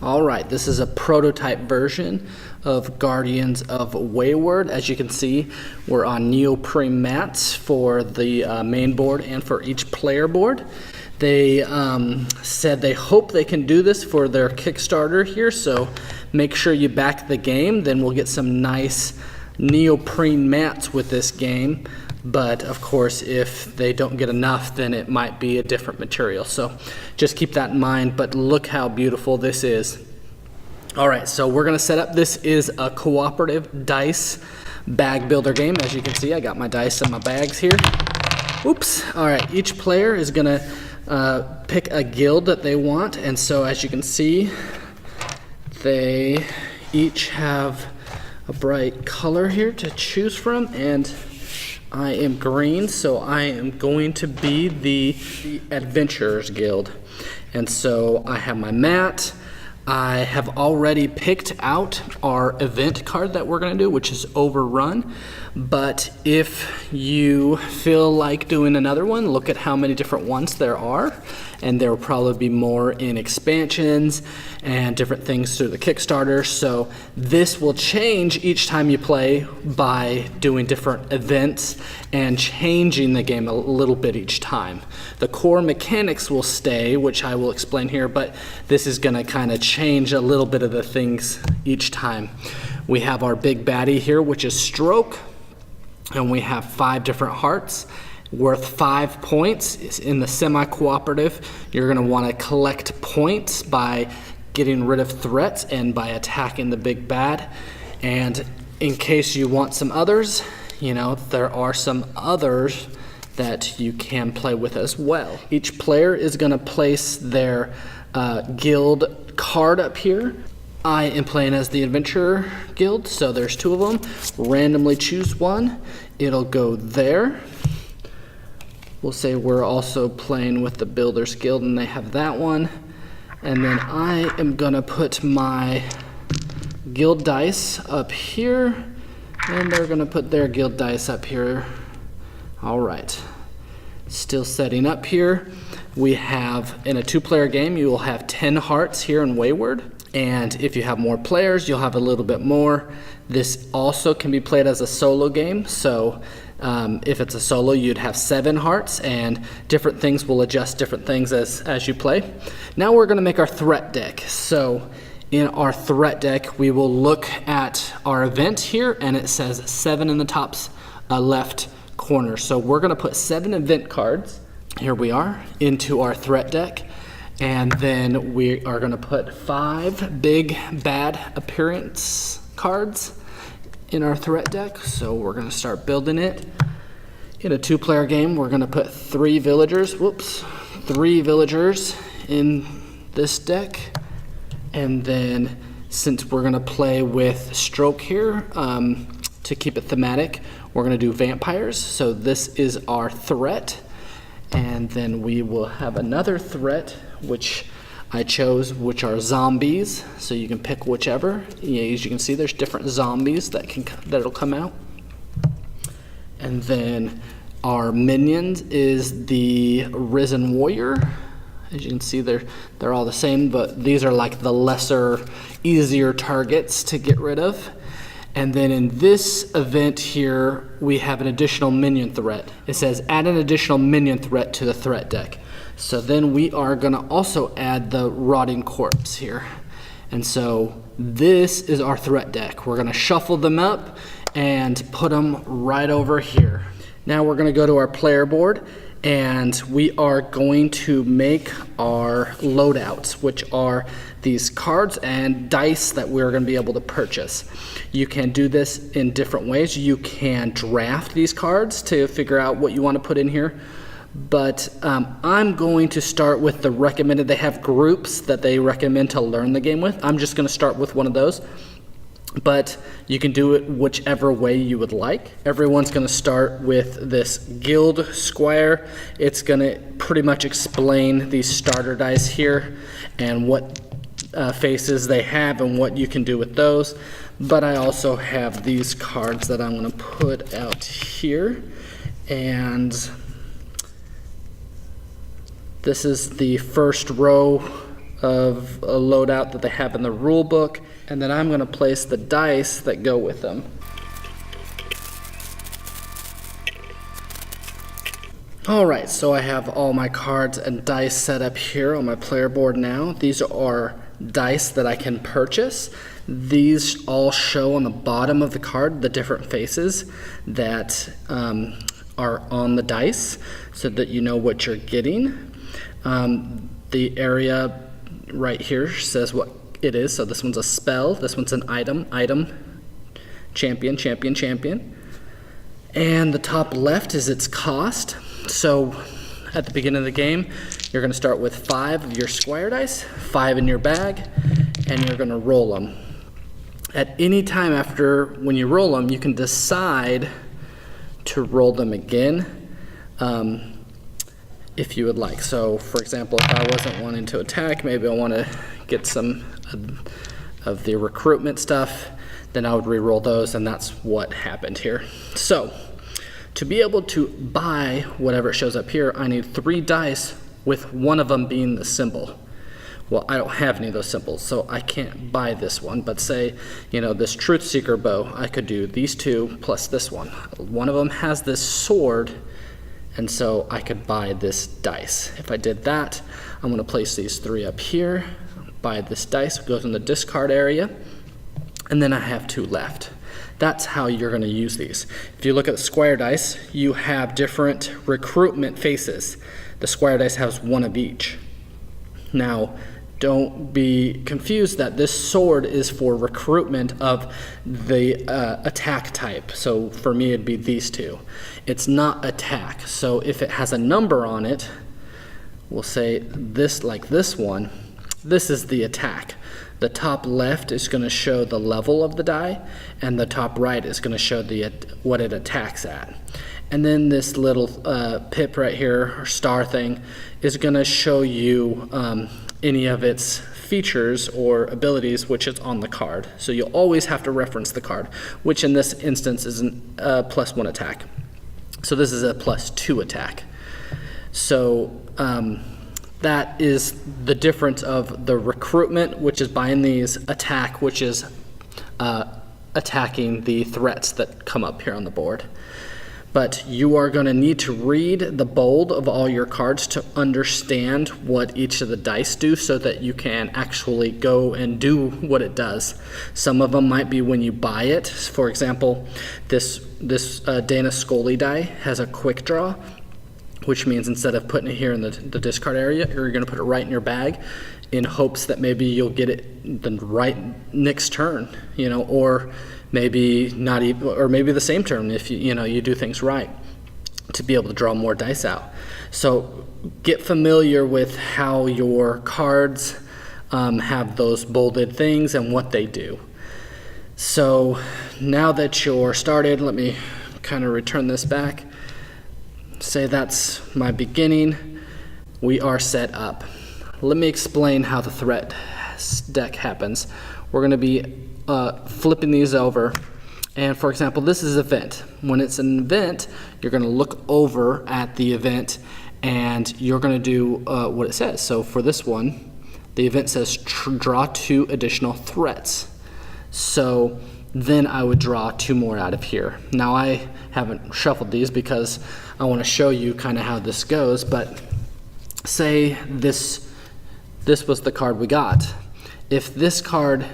All right, this is a prototype version of Guardians of Wayword. As you can see, we're on neoprene mats for the main board and for each player board. They said they hope they can do this for their Kickstarter here, so make sure you back the game. Then we'll get some nice neoprene mats with this game. But of course, if they don't get enough, then it might be a different material. So just keep that in mind, but look how beautiful this is. All right, so we're gonna set up, this is a cooperative dice bag builder game. As you can see, I got my dice in my bags here. Oops, all right, each player is gonna pick a guild that they want. And so as you can see, they each have a bright color here to choose from, and I am green, so I am going to be the Adventurers Guild. And so I have my mat. I have already picked out our event card that we're going to do, which is Overrun. But if you feel like doing another one, look at how many different ones there are. And there will probably be more in expansions and different things through the Kickstarter. So this will change each time you play by doing different events and changing the game a little bit each time. The core mechanics will stay, which I will explain here, but this is going to kind of change a little bit of the things each time. We have our big baddie here, which is Stroke, and we have 5 different hearts worth 5 points. In the semi-cooperative, you're going to want to collect points by getting rid of threats and by attacking the big bad. And in case you want some others, you know, there are some others that you can play with as well. Each player is going to place their guild card up here. I am playing as the Adventurer Guild, so there's 2 of them. Randomly choose one. It'll go there. We'll say we're also playing with the Builders Guild, and they have that one. And then I am gonna put my guild dice up here, and they're gonna put their guild dice up here. All right, still setting up here. We have, in a 2-player game, you will have 10 hearts here in Wayward. And if you have more players, you'll have a little bit more. This also can be played as a solo game. So if it's a solo, you'd have 7 hearts, and different things will adjust different things as you play. Now we're gonna make our threat deck. So in our threat deck, we will look at our event here, and it says 7 in the top left corner. So we're gonna put 7 event cards, here we are, into our threat deck. And then we are gonna put 5 big bad appearance cards in our threat deck. So we're gonna start building it. In a 2-player game, we're gonna put 3 villagers, 3 villagers in this deck. And then since we're gonna play with Stroke here, to keep it thematic, we're gonna do vampires. So this is our threat. And then we will have another threat, which I chose, which are zombies. So you can pick whichever. As you can see, there's different zombies that'll come out. And then our minions is the Risen Warrior. As you can see, they're all the same, but these are like the lesser, easier targets to get rid of. And then in this event here, we have an additional minion threat. It says add an additional minion threat to the threat deck. So then we are gonna also add the Rotting Corpse here. And so this is our threat deck. We're gonna shuffle them up and put them right over here. Now we're gonna go to our player board, and we are going to make our loadouts, which are these cards and dice that we're going to be able to purchase. You can do this in different ways. You can draft these cards to figure out what you want to put in here. But I'm going to start with the recommended. They have groups that they recommend to learn the game with. I'm just going to start with one of those. But you can do it whichever way you would like. Everyone's going to start with this Guild Squire. It's going to pretty much explain these starter dice here and what faces they have and what you can do with those. But I also have these cards that I'm going to put out here. And this is the first row of a loadout that they have in the rule book, and then I'm going to place the dice that go with them. Alright, so I have all my cards and dice set up here on my player board now. These are dice that I can purchase. These all show on the bottom of the card the different faces that are on the dice so that you know what you're getting. The area right here says what it is. So this one's a spell, this one's an item, champion, champion, champion. And the top left is its cost. So at the beginning of the game, you're going to start with 5 of your squire dice, 5 in your bag, and you're going to roll them. At any time after when you roll them, you can decide to roll them again if you would like. So for example, if I wasn't wanting to attack, maybe I want to get some of the recruitment stuff, then I would re-roll those, and that's what happened here. So to be able to buy whatever shows up here, I need 3 dice with one of them being the symbol. Well, I don't have any of those symbols, so I can't buy this one. But say, you know, this Truth Seeker bow, I could do these 2 plus this one. One of them has this sword, and so I could buy this dice. If I did that, I'm going to place these 3 up here, buy this dice, it goes in the discard area, and then I have 2 left. That's how you're going to use these. If you look at the squire dice, you have different recruitment faces. The squire dice has 1 of each. Now, don't be confused that this sword is for recruitment of the attack type. So for me, it'd be these 2. It's not attack. So if it has a number on it, we'll say this, like this one, this is the attack. The top left is going to show the level of the die, and the top right is going to show what it attacks at. And then this little pip right here, or star thing, is going to show you any of its features or abilities which is on the card. So you'll always have to reference the card, which in this instance is a +1 attack. So this is a +2 attack. So that is the difference of the recruitment, which is buying these, attack, which is attacking the threats that come up here on the board. But you are going to need to read the bold of all your cards to understand what each of the dice do so that you can actually go and do what it does. Some of them might be when you buy it. For example, this Dana Scully die has a quick draw, which means instead of putting it here in the discard area, you're going to put it right in your bag in hopes that maybe you'll get it the right next turn, you know, or maybe not even, or maybe the same turn if you do things right to be able to draw more dice out. So get familiar with how your cards have those bolded things and what they do. So now that you're started, let me kind of return this back. Say that's my beginning. We are set up. Let me explain how the threat deck happens. We're going to be flipping these over, and for example, this is event. When it's an event, you're going to look over at the event and you're going to do what it says. So for this one, the event says draw 2 additional threats. So then I would draw 2 more out of here. Now I haven't shuffled these because I want to show you kind of how this goes, but say this was the card we got. If this card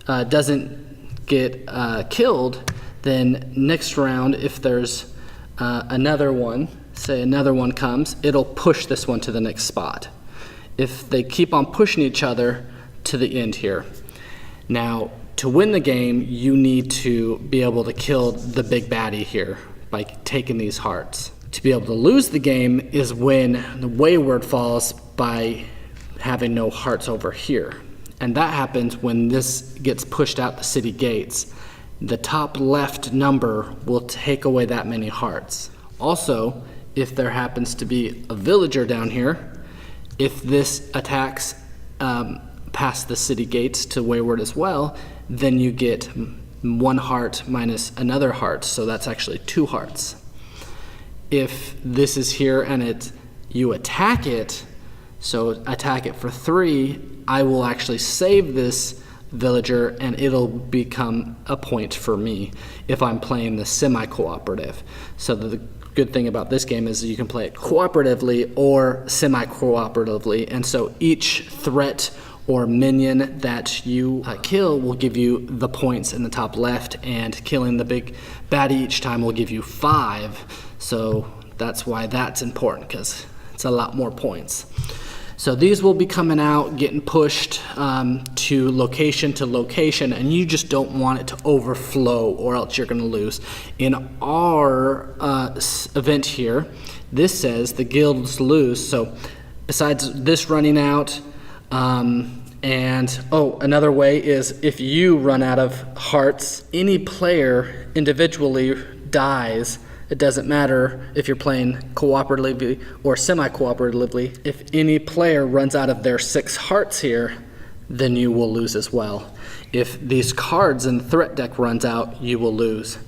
doesn't get killed, then next round, if there's another one, say another one comes, it'll push this one to the next spot. If they keep on pushing each other to the end here. Now, to win the game, you need to be able to kill the big baddie here by taking these hearts. To be able to lose the game is when the Wayword falls by having no hearts over here. And that happens when this gets pushed out the city gates. The top left number will take away that many hearts. Also, if there happens to be a villager down here, if this attacks past the city gates to Wayward as well, then you get 1 heart minus another heart, so that's actually 2 hearts. If this is here and you attack it, so attack it for 3, I will actually save this villager and it'll become a point for me if I'm playing the semi-cooperative. So the good thing about this game is you can play it cooperatively or semi-cooperatively, and so each threat or minion that you kill will give you the points in the top left, and killing the big baddie each time will give you 5. So that's why that's important, because it's a lot more points. So these will be coming out, getting pushed to location, and you just don't want it to overflow or else you're going to lose. In our event here, this says the guilds lose. So besides this running out, another way is if you run out of hearts, any player individually dies. It doesn't matter if you're playing cooperatively or semi-cooperatively. If any player runs out of their 6 hearts here, then you will lose as well. If these cards in the threat deck runs out, you will lose.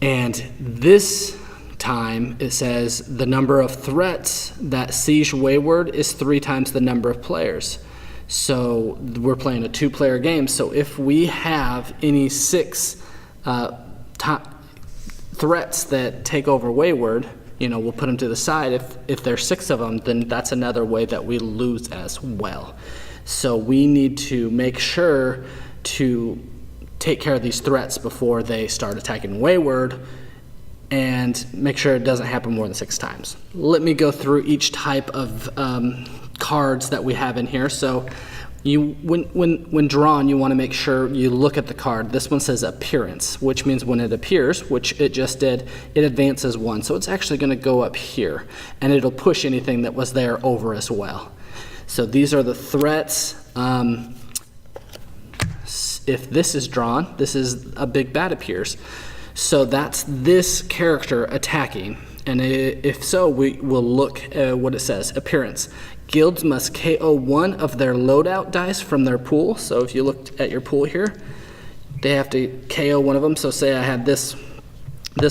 And this time it says the number of threats that siege Wayward is 3 times the number of players. So we're playing a 2-player game. So if we have any 6 threats that take over Wayward, we'll put them to the side. If there's 6 of them, then that's another way that we lose as well. So we need to make sure to take care of these threats before they start attacking Wayward, and make sure it doesn't happen more than 6 times. Let me go through each type of cards that we have in here. So when drawn, you want to make sure you look at the card. This one says appearance, which means when it appears, which it just did, it advances 1. So it's actually going to go up here, and it'll push anything that was there over as well. So these are the threats. If this is drawn, this is a big bad appears. So that's this character attacking. And if so, we will look at what it says. Appearance. Guilds must KO 1 of their loadout dice from their pool. So if you looked at your pool here, they have to KO 1 of them. So say I had this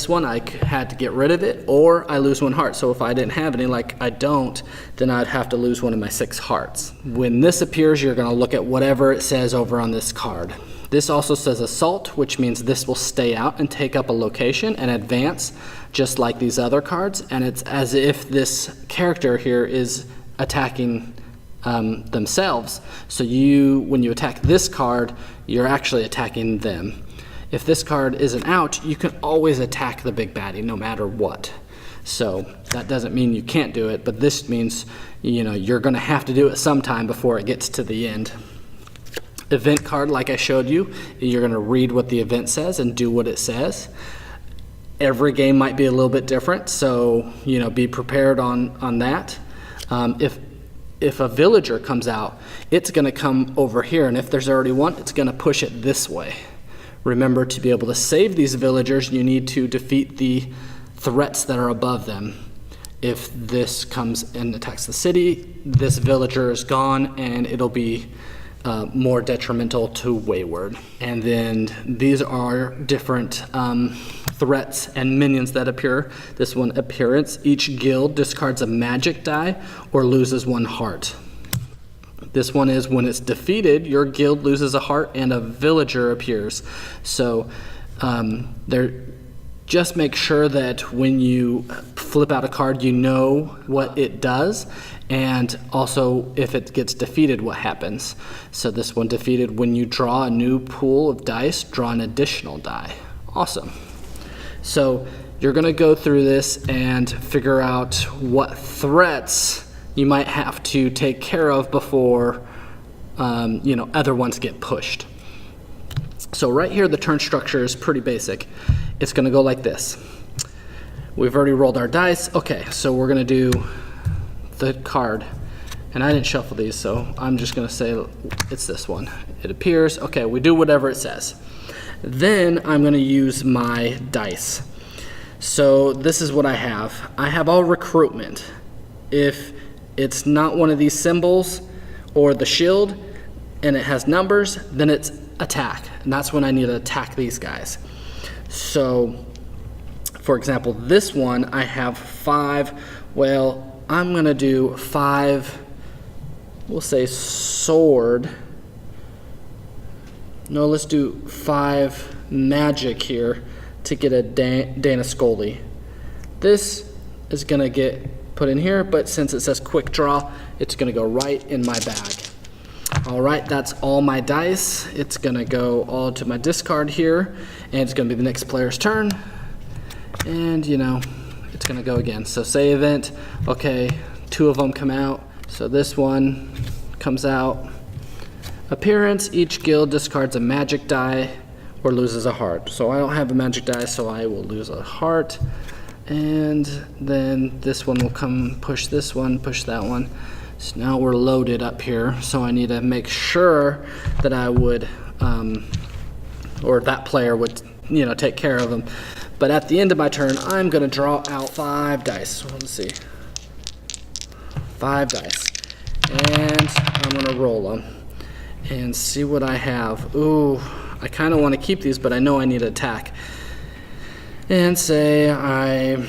one, I had to get rid of it, or I lose 1 heart. So if I didn't have any, like I don't, then I'd have to lose 1 of my 6 hearts. When this appears, you're going to look at whatever it says over on this card. This also says assault, which means this will stay out and take up a location and advance, just like these other cards. And it's as if this character here is attacking themselves. So when you attack this card, you're actually attacking them. If this card isn't out, you can always attack the big baddie no matter what. So that doesn't mean you can't do it, but this means you're going to have to do it sometime before it gets to the end. Event card, like I showed you, you're going to read what the event says and do what it says. Every game might be a little bit different, so be prepared on that. If a villager comes out, it's going to come over here, and if there's already one, it's going to push it this way. Remember, to be able to save these villagers, you need to defeat the threats that are above them. If this comes and attacks the city, this villager is gone, and it'll be more detrimental to Wayward. And then these are different threats and minions that appear. This one, appearance. Each guild discards a magic die or loses 1 heart. This one is when it's defeated, your guild loses a heart and a villager appears. So just make sure that when you flip out a card, you know what it does, and also if it gets defeated, what happens. So this one, defeated, when you draw a new pool of dice, draw an additional die. Awesome. So you're going to go through this and figure out what threats you might have to take care of before other ones get pushed. So right here, the turn structure is pretty basic. It's going to go like this. We've already rolled our dice. Okay, so we're going to do the card. And I didn't shuffle these, so I'm just going to say it's this one. It appears. Okay, we do whatever it says. Then I'm going to use my dice. So this is what I have. I have all recruitment. If it's not one of these symbols or the shield and it has numbers, then it's attack. And that's when I need to attack these guys. So, for example, this one, I have 5. Well, I'm going to do 5 we'll say sword. No, let's do 5 magic here to get a Dana Scully. This is going to get put in here, but since it says quick draw, it's going to go right in my bag. All right, that's all my dice. It's going to go all to my discard here, and it's going to be the next player's turn. And, you know, it's going to go again. So say event, okay, 2 of them come out. So this one comes out. Appearance, each guild discards a magic die or loses a heart. So I don't have a magic die, so I will lose a heart. And then this one will come, push this one, push that one. So now we're loaded up here. So I need to make sure that I would, or that player would, you know, take care of them. But at the end of my turn, I'm gonna draw out 5 dice. So let's see, 5 dice. And I'm gonna roll them and see what I have. Ooh, I kind of want to keep these, but I know I need to attack. And say I want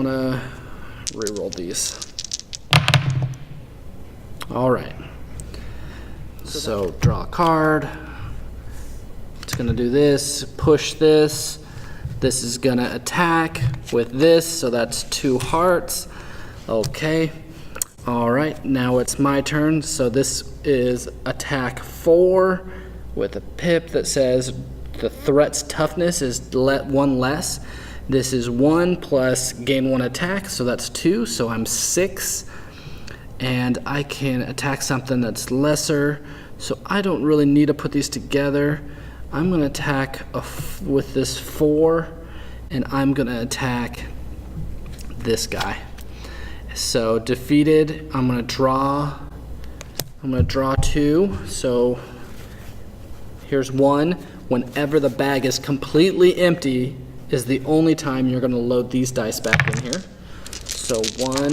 to re-roll these. All right. So draw a card. It's going to do this, push this. This is going to attack with this, so that's 2 hearts. Okay. All right, now it's my turn. So this is attack 4 with a pip that says the threat's toughness is 1 less. This is 1 plus gain 1 attack, so that's 2, so I'm 6. And I can attack something that's lesser, so I don't really need to put these together. I'm gonna attack with this 4, and I'm gonna attack this guy. So defeated, I'm gonna draw 2. So here's 1. Whenever the bag is completely empty is the only time you're gonna load these dice back in here. So 1,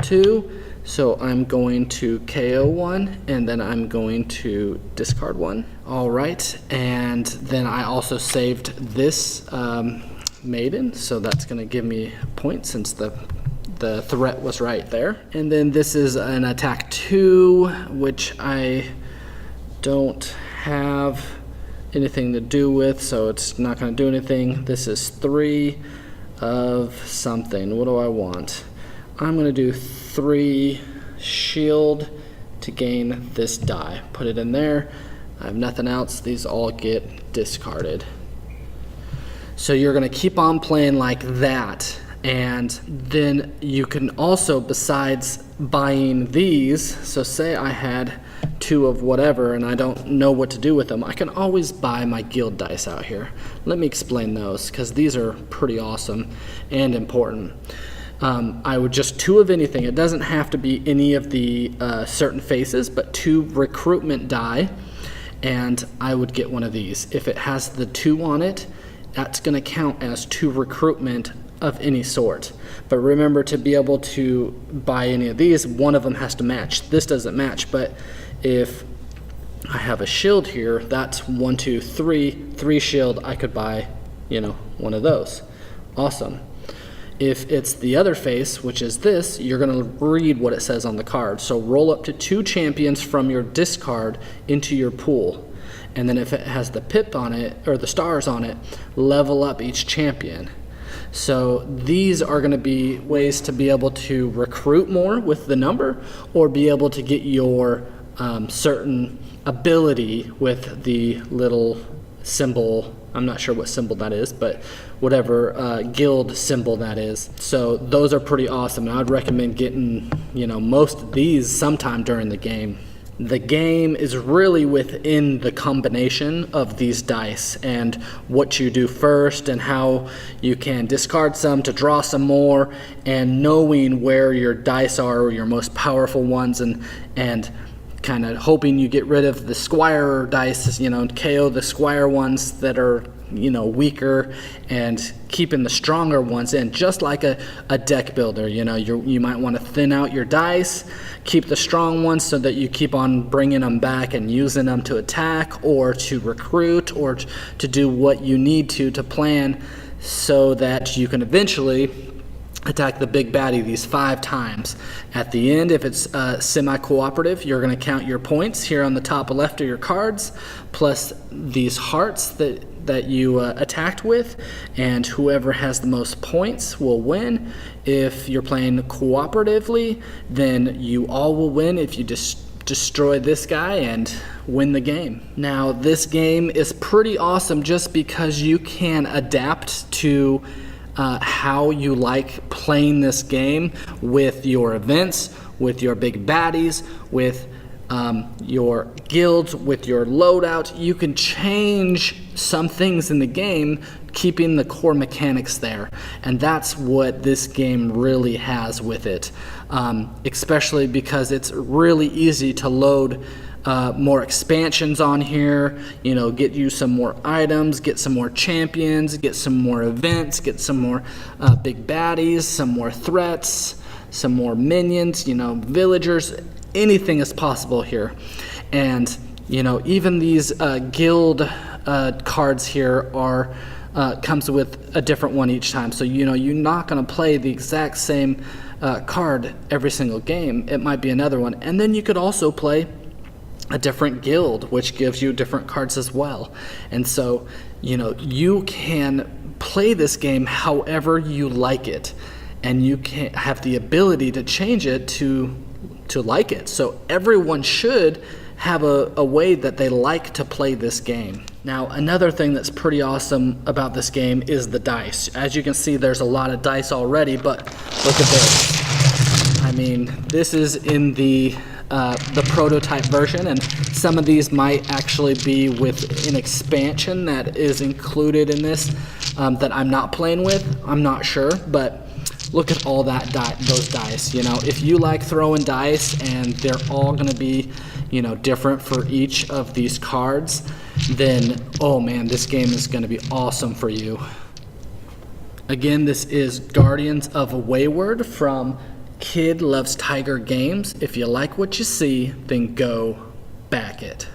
2. So I'm going to KO 1, and then I'm going to discard 1. All right, and then I also saved this maiden, so that's going to give me a point since the threat was right there. And then this is an attack 2, which I don't have anything to do with, so it's not going to do anything. This is 3 of something. What do I want? I'm going to do 3 shield to gain this die. Put it in there. I have nothing else. These all get discarded. So you're going to keep on playing like that, and then you can also, besides buying these, so say I had 2 of whatever and I don't know what to do with them, I can always buy my guild dice out here. Let me explain those, because these are pretty awesome and important. I would just 2 of anything. It doesn't have to be any of the certain faces, but 2 recruitment die, and I would get one of these. If it has the 2 on it, that's going to count as 2 recruitment of any sort. But remember, to be able to buy any of these, one of them has to match. This doesn't match, but if I have a shield here, that's 1, 2, 3 shield. I could buy, you know, one of those. Awesome. If it's the other face, which is this, you're going to read what it says on the card. So roll up to 2 champions from your discard into your pool. And then if it has the pip on it, or the stars on it, level up each champion. So these are going to be ways to be able to recruit more with the number, or be able to get your certain ability with the little symbol. I'm not sure what symbol that is, but whatever guild symbol that is. So those are pretty awesome, and I'd recommend getting, you know, most of these sometime during the game. The game is really within the combination of these dice and what you do first, and how you can discard some to draw some more, and knowing where your dice are, your most powerful ones, and kind of hoping you get rid of the squire dice, you know, KO the squire ones that are, you know, weaker, and keeping the stronger ones in, just like a deck builder. You know, you might want to thin out your dice, keep the strong ones so that you keep on bringing them back and using them to attack or to recruit or to do what you need to plan, so that you can eventually attack the big baddie these 5 times. At the end, if it's semi-cooperative, you're going to count your points here on the top left of your cards, plus these hearts that you attacked with, and whoever has the most points will win. If you're playing cooperatively, then you all will win if you destroy this guy and win the game. Now, this game is pretty awesome just because you can adapt to how you like playing this game with your events, with your big baddies, with your guilds, with your loadout. You can change some things in the game, keeping the core mechanics there. And that's what this game really has with it, especially because it's really easy to load more expansions on here, get you some more items, get some more champions, get some more events, get some more big baddies, some more threats, some more minions, villagers. Anything is possible here. And even these guild cards here are comes with a different one each time. So you're not going to play the exact same card every single game. It might be another one. And then you could also play a different guild, which gives you different cards as well. And so, you can play this game however you like it, and you can have the ability to change it to like it. So everyone should have a way that they like to play this game. Now, another thing that's pretty awesome about this game is the dice. As you can see, there's a lot of dice already, but look at this. I mean, this is in the prototype version, and some of these might actually be with an expansion that is included in this that I'm not playing with. I'm not sure, but look at all those dice. If you like throwing dice and they're all going to be different for each of these cards, then oh man, this game is going to be awesome for you. Again, this is Guardians of Wayward from Kid Loves Tiger Games. If you like what you see, then go back it.